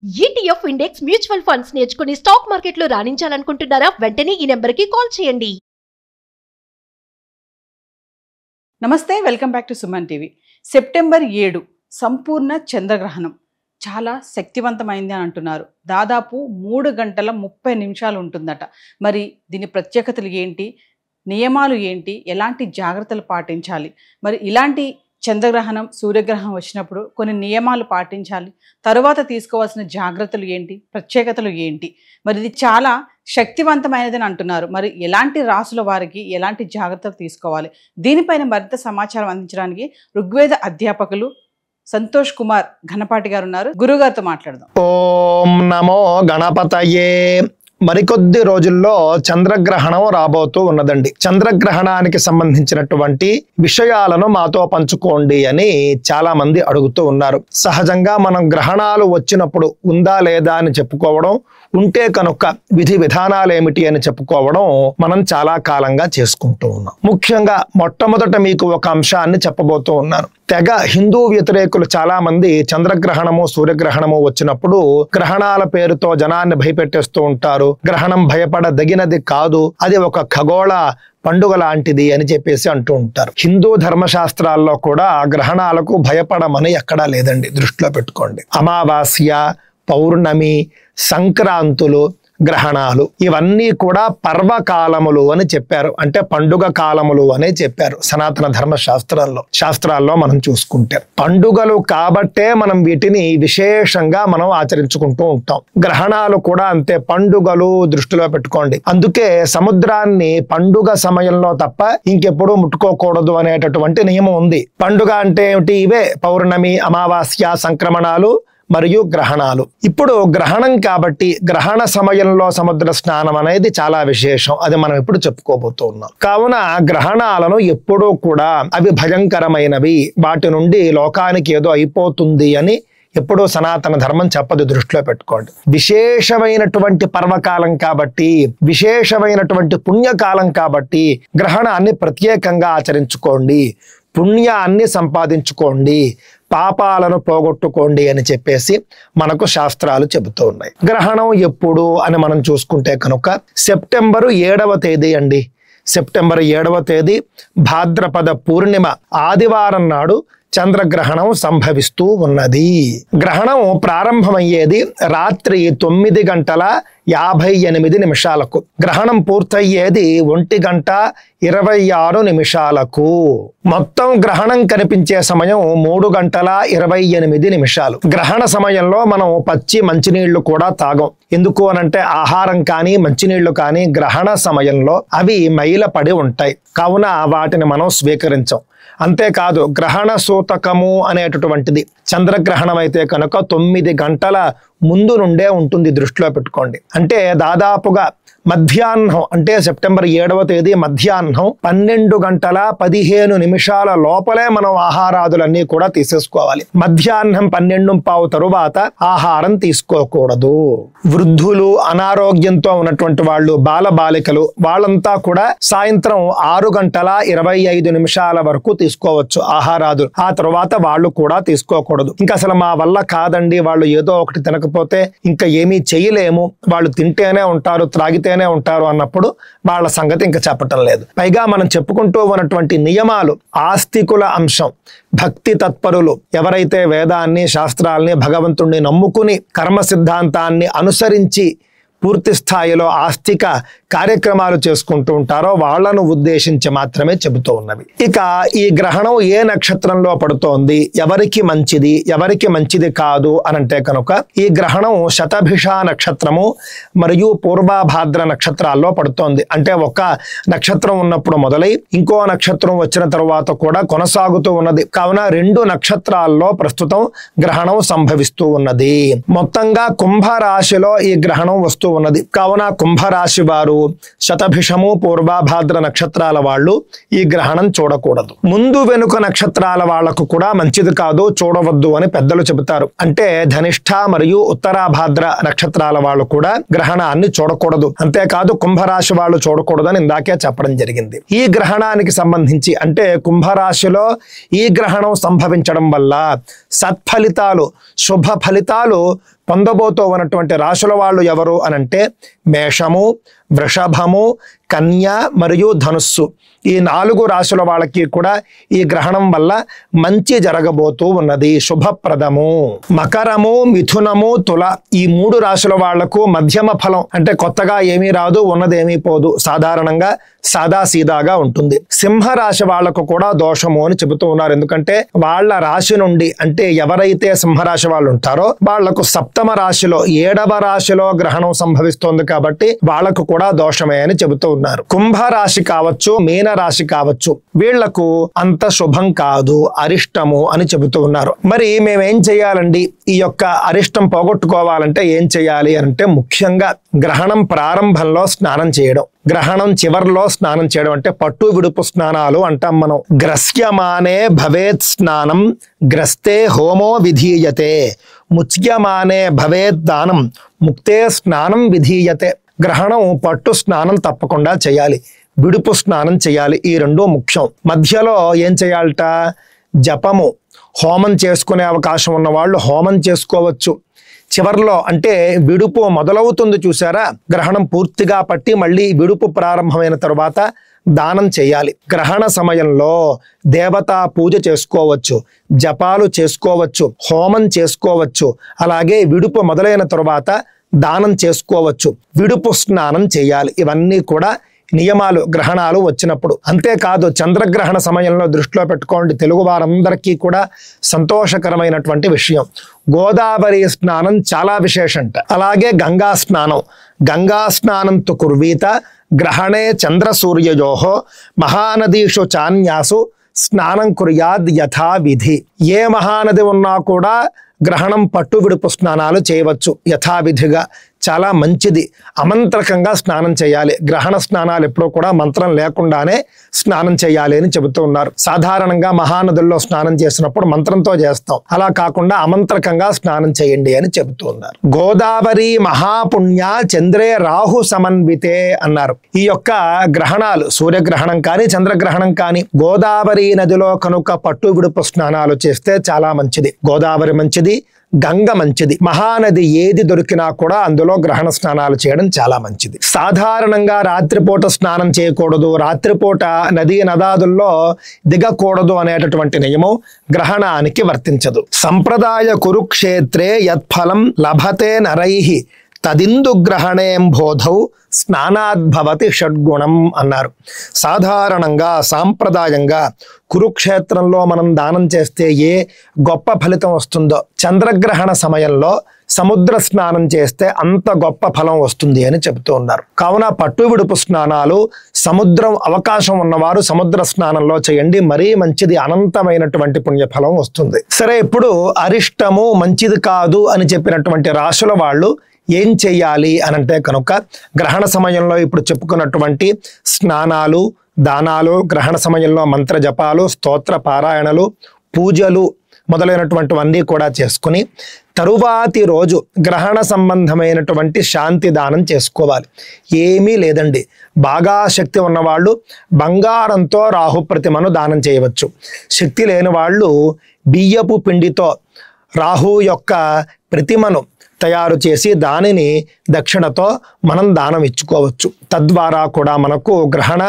ETF index mutual funds నేర్చుకుని stock మార్కెట్లో రాణించాలనుకుంటున్నారా? వెంటనే ఈ నెంబర్కి కాల్ చేయండి. నమస్తే, welcome back to Suman TV. September 7 సంపూర్ణ చంద్రగ్రహణం చాలా శక్తివంతమైంది అని అంటున్నారు. దాదాపు 3 గంటల 30 నిమిషాలు ఉంటుందట. మరి దీని ప్రత్యేకతలు ఏంటి, నియమాలు ఏంటి, ఎలాంటి జాగ్రత్తలు పాటించాలి? మరి ఇలాంటి చంద్రగ్రహణం సూర్యగ్రహణం వచ్చినప్పుడు కొన్ని నియమాలు పాటించాలి, తరువాత తీసుకోవాల్సిన జాగ్రత్తలు ఏంటి, ప్రత్యేకతలు ఏంటి? మరి ఇది చాలా శక్తివంతమైనదని అంటున్నారు. మరి ఎలాంటి రాసుల వారికి ఎలాంటి జాగ్రత్తలు తీసుకోవాలి, దీనిపైన మరింత సమాచారం అందించడానికి ఋగ్వేద అధ్యాపకులు సంతోష్ కుమార్ ఘనపాటి గారు ఉన్నారు. గురుగారితో మాట్లాడదాం. ఓం నమో గణపతయే. మరికొద్ది రోజుల్లో చంద్రగ్రహణం రాబోతూ ఉన్నదండి. చంద్రగ్రహణానికి సంబంధించినటువంటి విషయాలను మాతో పంచుకోండి అని చాలా మంది అడుగుతూ ఉన్నారు. సహజంగా మనం గ్రహణాలు వచ్చినప్పుడు ఉందా లేదా అని చెప్పుకోవడం, ఉంటే కనుక విధి విధానాలు ఏమిటి అని చెప్పుకోవడం మనం చాలా కాలంగా చేసుకుంటూ ఉన్నాం. ముఖ్యంగా మొట్టమొదట మీకు ఒక అంశాన్ని చెప్పబోతూ ఉన్నాను. తెగ హిందూ వ్యతిరేకులు చాలా మంది చంద్రగ్రహణము సూర్యగ్రహణము వచ్చినప్పుడు గ్రహణాల పేరుతో జనాన్ని భయపెట్టేస్తూ ఉంటారు. గ్రహణం భయపడదగినది కాదు, అది ఒక ఖగోళ పండుగ లాంటిది అని చెప్పేసి అంటూ ఉంటారు. హిందూ ధర్మశాస్త్రాల్లో కూడా గ్రహణాలకు భయపడమని ఎక్కడా లేదండి, దృష్టిలో పెట్టుకోండి. అమావాస్య, పౌర్ణమి, సంక్రాంతులు, గ్రహణాలు ఇవన్నీ కూడా పర్వకాలములు అని చెప్పారు. అంటే పండుగ కాలములు అనే చెప్పారు సనాతన ధర్మ శాస్త్రాల్లో మనం చూసుకుంటే. పండుగలు కాబట్టే మనం వీటిని విశేషంగా మనం ఆచరించుకుంటూ ఉంటాం. గ్రహణాలు కూడా అంతే, పండుగలు దృష్టిలో పెట్టుకోండి. అందుకే సముద్రాన్ని పండుగ సమయంలో తప్ప ఇంకెప్పుడు ముట్టుకోకూడదు అనేటటువంటి నియమం ఉంది. పండుగ అంటే ఏమిటి? ఇవే పౌర్ణమి, అమావాస్య, సంక్రమణాలు మరియు గ్రహణాలు. ఇప్పుడు గ్రహణం కాబట్టి గ్రహణ సమయంలో సముద్ర స్నానం అనేది చాలా విశేషం. అది మనం ఇప్పుడు చెప్పుకోబోతూ ఉన్నాం. కావున గ్రహణాలను ఎప్పుడూ కూడా అవి భయంకరమైనవి, వాటి నుండి లోకానికి ఏదో అయిపోతుంది అని ఎప్పుడూ సనాతన ధర్మం చెప్పదు, దృష్టిలో పెట్టుకోండి. విశేషమైనటువంటి పర్వకాలం కాబట్టి, విశేషమైనటువంటి పుణ్యకాలం కాబట్టి గ్రహణాన్ని ప్రత్యేకంగా ఆచరించుకోండి, పుణ్యాన్ని సంపాదించుకోండి, పాపాలను పోగొట్టుకోండి అని చెప్పేసి మనకు శాస్త్రాలు చెబుతూ ఉన్నాయి. గ్రహణం ఎప్పుడు అని మనం చూసుకుంటే కనుక సెప్టెంబరు 7వ తేదీ అండి. సెప్టెంబర్ 7వ తేదీ భాద్రపద పూర్ణిమ ఆదివారం నాడు చంద్రగ్రహణం సంభవిస్తూ ఉన్నది. గ్రహణం ప్రారంభమయ్యేది రాత్రి 9:58 గ్రహణం పూర్తయ్యేది 1:26 మొత్తం గ్రహణం కనిపించే సమయం 3:28. గ్రహణ సమయంలో మనం పచ్చి మంచినీళ్లు కూడా తాగం. ఎందుకు అనంటే ఆహారం కానీ మంచినీళ్లు కానీ గ్రహణ సమయంలో అవి మైలపడి ఉంటాయి, కావున వాటిని మనం స్వీకరించం. అంతేకాదు గ్రహణ సూతకము అనేటటువంటిది చంద్రగ్రహణం అయితే కనుక 9 గంటల ముందు నుండే ఉంటుంది, దృష్టిలో పెట్టుకోండి. అంటే దాదాపుగా మధ్యాహ్నం, అంటే సెప్టెంబర్ 7వ తేదీ మధ్యాహ్నం 12:15 లోపలే మనం ఆహారాదులన్నీ కూడా తీసేసుకోవాలి. మధ్యాహ్నం 12:15 తరువాత ఆహారం తీసుకోకూడదు. వృద్ధులు, అనారోగ్యంతో ఉన్నటువంటి వాళ్ళు, బాలబాలికలు వాళ్ళంతా కూడా సాయంత్రం 6:25 వరకు తీసుకోవచ్చు ఆహారాదులు. ఆ తర్వాత వాళ్ళు కూడా తీసుకోకూడదు. ఇంకా అసలు మా వల్ల కాదండి, వాళ్ళు ఏదో ఒకటి తినకపోతే ఇంకా ఏమీ చేయలేము, వాళ్ళు తింటేనే ఉంటారు, త్రాగితేనే ఉంటారు అన్నప్పుడు వాళ్ళ సంగతి ఇంకా చెప్పటం లేదు. పైగా మనం చెప్పుకుంటూ ఉన్నటువంటి నియమాలు ఆస్తికుల అంశం. భక్తి తత్పరులు ఎవరైతే వేదాన్ని, శాస్త్రాల్ని, భగవంతుణ్ణి నమ్ముకుని కర్మ సిద్ధాంతాన్ని అనుసరించి పూర్తి స్థాయిలో ఆస్తిక కార్యక్రమాలు చేసుకుంటూ ఉంటారో వాళ్లను ఉద్దేశించి మాత్రమే చెబుతూ ఉన్నవి. ఇక ఈ గ్రహణం ఏ నక్షత్రంలో పడుతోంది, ఎవరికి మంచిది, ఎవరికి మంచిది కాదు అనంటే కనుక ఈ గ్రహణం శతభిష నక్షత్రము మరియు పూర్వభాద్ర నక్షత్రాల్లో పడుతోంది. అంటే ఒక నక్షత్రం ఉన్నప్పుడు మొదలై ఇంకో నక్షత్రం వచ్చిన తరువాత కూడా కొనసాగుతూ ఉన్నది. కావున 2 నక్షత్రాల్లో ప్రస్తుతం గ్రహణం సంభవిస్తూ ఉన్నది. మొత్తంగా కుంభరాశిలో ఈ గ్రహణం వస్తూ ఉన్నది. కావున కుంభరాశి వారు, శతభిషము, పూర్వభాద్ర నక్షత్రాల వాళ్ళు ఈ గ్రహణం చూడకూడదు. ముందు వెనుక నక్షత్రాల వాళ్లకు కూడా మంచిది కాదు, చూడవద్దు అని పెద్దలు చెబుతారు. అంటే ధనిష్ఠ మరియు ఉత్తరాభాద్ర నక్షత్రాల వాళ్ళు కూడా గ్రహణాన్ని చూడకూడదు. అంతేకాదు కుంభరాశి వాళ్ళు చూడకూడదని ఇందాకే చెప్పడం జరిగింది. ఈ గ్రహణానికి సంబంధించి అంటే కుంభరాశిలో ఈ గ్రహణం సంభవించడం వల్ల సత్ఫలితాలు, శుభ ఫలితాలు పొందబోతూ ఉన్నటువంటి రాశుల వాళ్ళు ఎవరు అనంటే మేషము, వృషభము, కన్య మరియు ధనుస్సు. ఈ 4 రాశుల వాళ్ళకి కూడా ఈ గ్రహణం వల్ల మంచి జరగబోతూ ఉన్నది, శుభప్రదము. మకరము, మిథునము, తుల ఈ 3 రాశుల వాళ్లకు మధ్యమ ఫలం, అంటే కొత్తగా ఏమీ రాదు, ఉన్నదేమీ పోదు, సాధారణంగా సాదాసీదాగా ఉంటుంది. సింహరాశి వాళ్లకు కూడా దోషము అని చెబుతూ ఉన్నారు. ఎందుకంటే వాళ్ళ రాశి నుండి, అంటే ఎవరైతే సింహరాశి వాళ్ళు ఉంటారో వాళ్లకు సప్తమ రాశిలో 7వ రాశిలో గ్రహణం సంభవిస్తోంది కాబట్టి వాళ్లకు కూడా దోషమే అని చెబుతూ ఉన్నారు. కుంభరాశి కావచ్చు, మీన రాశి కావచ్చు, వీళ్లకు అంత శుభం కాదు, అరిష్టము అని చెబుతూ ఉన్నారు. మరి మేమేం చేయాలండి? ఈ యొక్క అరిష్టం పోగొట్టుకోవాలంటే ఏం చేయాలి అంటే ముఖ్యంగా గ్రహణం ప్రారంభంలో స్నానం చేయడం, గ్రహణం చివర్లో స్నానం చేయడం, అంటే పట్టు విడుపు స్నానాలు అంటాం మనం. గ్రస్యమానే భవేత్ స్నానం గ్రస్తే హోమో విధీయతే, ముచ్యమానే భవేత్ దానం ముక్తే స్నానం విధీయతే. గ్రహణం పట్టు స్నానం తప్పకుండా చేయాలి, విడుపు స్నానం చేయాలి, ఈ 2 ముఖ్యం. మధ్యలో ఏం చేయాలట? జపము, హోమం చేసుకునే అవకాశం ఉన్న వాళ్ళు హోమం చేసుకోవచ్చు. చివర్లో అంటే విడుపు మొదలవుతుంది చూసారా, గ్రహణం పూర్తిగా పట్టి మళ్ళీ విడుపు ప్రారంభమైన తరువాత దానం చేయాలి. గ్రహణ సమయంలో దేవతా పూజ చేసుకోవచ్చు, జపాలు చేసుకోవచ్చు, హోమం చేసుకోవచ్చు, అలాగే విడుపు మొదలైన తరువాత దానం చేసుకోవచ్చు, విడుపు స్నానం చేయాలి. ఇవన్నీ కూడా నియమాలు గ్రహణాలు వచ్చినప్పుడు. అంతేకాదు చంద్రగ్రహణ సమయంలో దృష్టిలో పెట్టుకోండి, తెలుగు వారందరికీ కూడా సంతోషకరమైనటువంటి విషయం, గోదావరి స్నానం చాలా విశేషంట. అలాగే గంగా స్నానం, గంగా స్నానం తు కుర్వీత గ్రహణే చంద్ర సూర్యయోహో మహానదీషు చాన్యాసు స్నానం కుర్యాద్ యథావిధి. ఏ మహానది ఉన్నా కూడా గ్రహణం పట్టు విడుపు స్నానాలు చేయవచ్చు యథావిధిగా, చాలా మంచిది. అమంత్రకంగా స్నానం చేయాలి. గ్రహణ స్నానాలు ఎప్పుడూ కూడా మంత్రం లేకుండానే స్నానం చేయాలి అని చెబుతూ ఉన్నారు. సాధారణంగా మహానదుల్లో స్నానం చేసినప్పుడు మంత్రంతో చేస్తాం, అలా కాకుండా అమంత్రకంగా స్నానం చేయండి అని చెబుతూ ఉన్నారు. గోదావరి మహాపుణ్య చంద్రే రాహు సమన్వితే అన్నారు. ఈ యొక్క గ్రహణాలు సూర్యగ్రహణం కానీ చంద్రగ్రహణం కానీ గోదావరి నదిలో కనుక పట్టు విడుపు స్నానాలు చేస్తే చాలా మంచిది. గోదావరి మంచిది, గంగ మంచిది. మహానది ఏది దొరికినా కూడా అందులో గ్రహణ స్నానాలు చేయడం చాలా మంచిది. సాధారణంగా రాత్రిపూట స్నానం చేయకూడదు, రాత్రిపూట నదీ నదాదుల్లో దిగకూడదు అనేటటువంటి నియమం గ్రహణానికి వర్తించదు. సంప్రదాయ కురుక్షేత్రే యత్ఫలం లభతే నరైహి తదిందు గ్రహణేం బోధౌ స్నానాద్భవతి షడ్గుణం అన్నారు. సాధారణంగా సాంప్రదాయంగా కురుక్షేత్రంలో మనం దానం చేస్తే ఏ గొప్ప ఫలితం వస్తుందో చంద్రగ్రహణ సమయంలో సముద్ర స్నానం చేస్తే అంత గొప్ప ఫలం వస్తుంది అని చెబుతూ ఉన్నారు. కావున పట్టు విడుపు స్నానాలు సముద్రం అవకాశం ఉన్నవారు సముద్ర స్నానంలో చేయండి, మరీ మంచిది, అనంతమైనటువంటి పుణ్యఫలం వస్తుంది. సరే, ఇప్పుడు అరిష్టము మంచిది కాదు అని చెప్పినటువంటి రాశుల వాళ్ళు ఏం చెయ్యాలి అనంటే కనుక గ్రహణ సమయంలో ఇప్పుడు చెప్పుకున్నటువంటి స్నానాలు, దానాలు, గ్రహణ సమయంలో మంత్ర జపాలు, స్తోత్ర పారాయణలు, పూజలు మొదలైనటువంటివన్నీ కూడా చేసుకుని తరువాతి రోజు గ్రహణ సంబంధమైనటువంటి శాంతి దానం చేసుకోవాలి. ఏమీ లేదండి, బాగా శక్తి ఉన్నవాళ్ళు బంగారంతో రాహు ప్రతిమను దానం చేయవచ్చు. శక్తి లేని వాళ్ళు బియ్యపు పిండితో రాహు యొక్క ప్రతిమను తయారు చేసి దానిని దక్షిణతో మనం దానం ఇచ్చుకోవచ్చు. తద్వారా కూడా మనకు గ్రహణ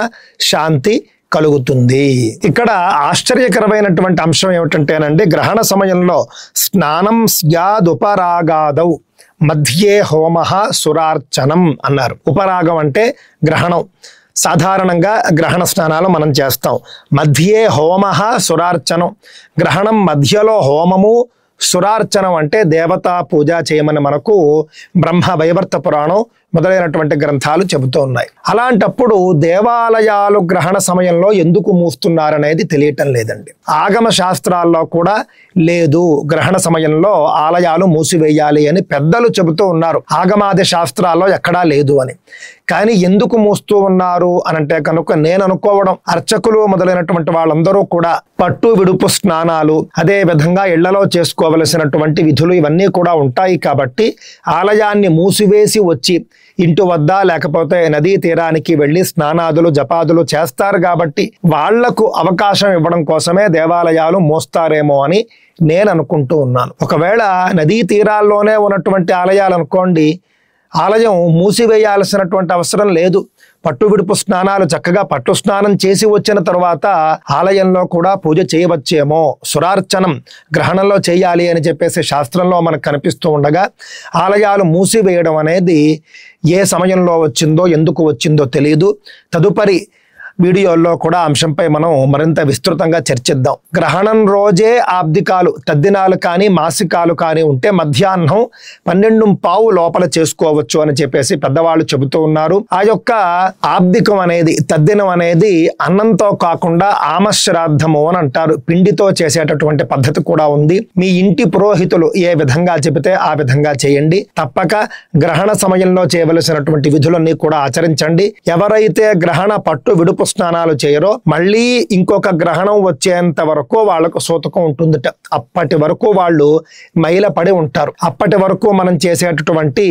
శాంతి కలుగుతుంది. ఇక్కడ ఆశ్చర్యకరమైనటువంటి అంశం ఏమిటంటేనండి, గ్రహణ సమయంలో స్నానం స్యాదుపరాగాదౌ మధ్యే హోమ సురార్చనం అన్నారు. ఉపరాగం అంటే గ్రహణం. సాధారణంగా గ్రహణ స్నానాలు మనం చేస్తాం. మధ్యే హోమ సురార్చనం, గ్రహణం మధ్యలో హోమము, సురార్చనం అంటే దేవతా పూజ చేయమని మనకు బ్రహ్మ వైవర్త పురాణం మొదలైనటువంటి గ్రంథాలు చెబుతూ ఉన్నాయి. అలాంటప్పుడు దేవాలయాలు గ్రహణ సమయంలో ఎందుకు మూస్తున్నారనేది తెలియటం లేదండి. ఆగమ శాస్త్రాల్లో కూడా లేదు గ్రహణ సమయంలో ఆలయాలు మూసివేయాలి అని పెద్దలు చెబుతూ ఉన్నారు. ఆగమాది శాస్త్రాల్లో ఎక్కడా లేదు అని. కానీ ఎందుకు మూస్తూ ఉన్నారు అనంటే కనుక నేను అనుకోవడం, అర్చకులు మొదలైనటువంటి వాళ్ళందరూ కూడా పట్టు విడుపు స్నానాలు, అదే విధంగా ఇళ్లలో చేసుకోవలసినటువంటి విధులు ఇవన్నీ కూడా ఉంటాయి కాబట్టి ఆలయాన్ని మూసివేసి వచ్చి ఇంటి వద్ద లేకపోతే నదీ తీరానికి వెళ్ళి స్నానాదులు జపాదులు చేస్తారు కాబట్టి వాళ్లకు అవకాశం ఇవ్వడం కోసమే దేవాలయాలు మోస్తారేమో అని నేను అనుకుంటూ ఉన్నాను. ఒకవేళ నదీ తీరాల్లోనే ఉన్నటువంటి ఆలయాలు అనుకోండి, ఆలయం మూసివేయాల్సినటువంటి అవసరం లేదు. పట్టు విడుపు స్నానాలు చక్కగా పట్టు స్నానం చేసి వచ్చిన తర్వాత ఆలయంలో కూడా పూజ చేయవచ్చేమో. సురార్చనం గ్రహణంలో చేయాలి అని చెప్పేసి శాస్త్రంలో మనకు కనిపిస్తూ ఉండగా ఆలయాలు మూసివేయడం అనేది ఏ సమయంలో వచ్చిందో ఎందుకు వచ్చిందో తెలియదు. తదుపరి వీడియోల్లో కూడా అంశంపై మనం మరింత విస్తృతంగా చర్చిద్దాం. గ్రహణం రోజే ఆబ్దికాలు తద్దినాలు కానీ మాసికాలు కానీ ఉంటే మధ్యాహ్నం 12:15 లోపల చేసుకోవచ్చు అని చెప్పేసి పెద్దవాళ్ళు చెబుతూ ఉన్నారు. ఆ యొక్క ఆబ్దికం అనేది తద్దినం అనేది అన్నంతో కాకుండా ఆమశ్రాద్ధము అని అంటారు. పిండితో చేసేటటువంటి పద్ధతి కూడా ఉంది. మీ ఇంటి పురోహితులు ఏ విధంగా చెబితే ఆ విధంగా చేయండి. తప్పక గ్రహణ సమయంలో చేయవలసినటువంటి విధులన్నీ కూడా ఆచరించండి. ఎవరైతే గ్రహణ పట్టు విడుపు స్నానాలు చేయరో మళ్ళీ ఇంకొక గ్రహణం వచ్చేంత వరకు వాళ్ళకు సూతకం ఉంటుందట. అప్పటి వరకు వాళ్ళు మైలపడి ఉంటారు. అప్పటి వరకు మనం చేసేటటువంటి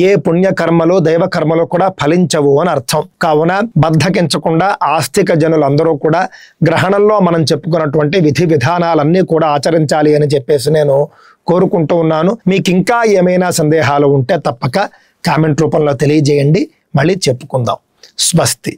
ఏ పుణ్యకర్మలు దైవ కర్మలు కూడా ఫలించవు అని అర్థం. కావున బద్ధకించకుండా ఆస్తిక జనులందరూ కూడా గ్రహణంలో మనం చెప్పుకున్నటువంటి విధి విధానాలన్నీ కూడా ఆచరించాలి అని చెప్పేసి నేను కోరుకుంటూ ఉన్నాను. మీకు ఇంకా ఏమైనా సందేహాలు ఉంటే తప్పక కామెంట్ రూపంలో తెలియజేయండి. మళ్ళీ చెప్పుకుందాం. స్వస్తి.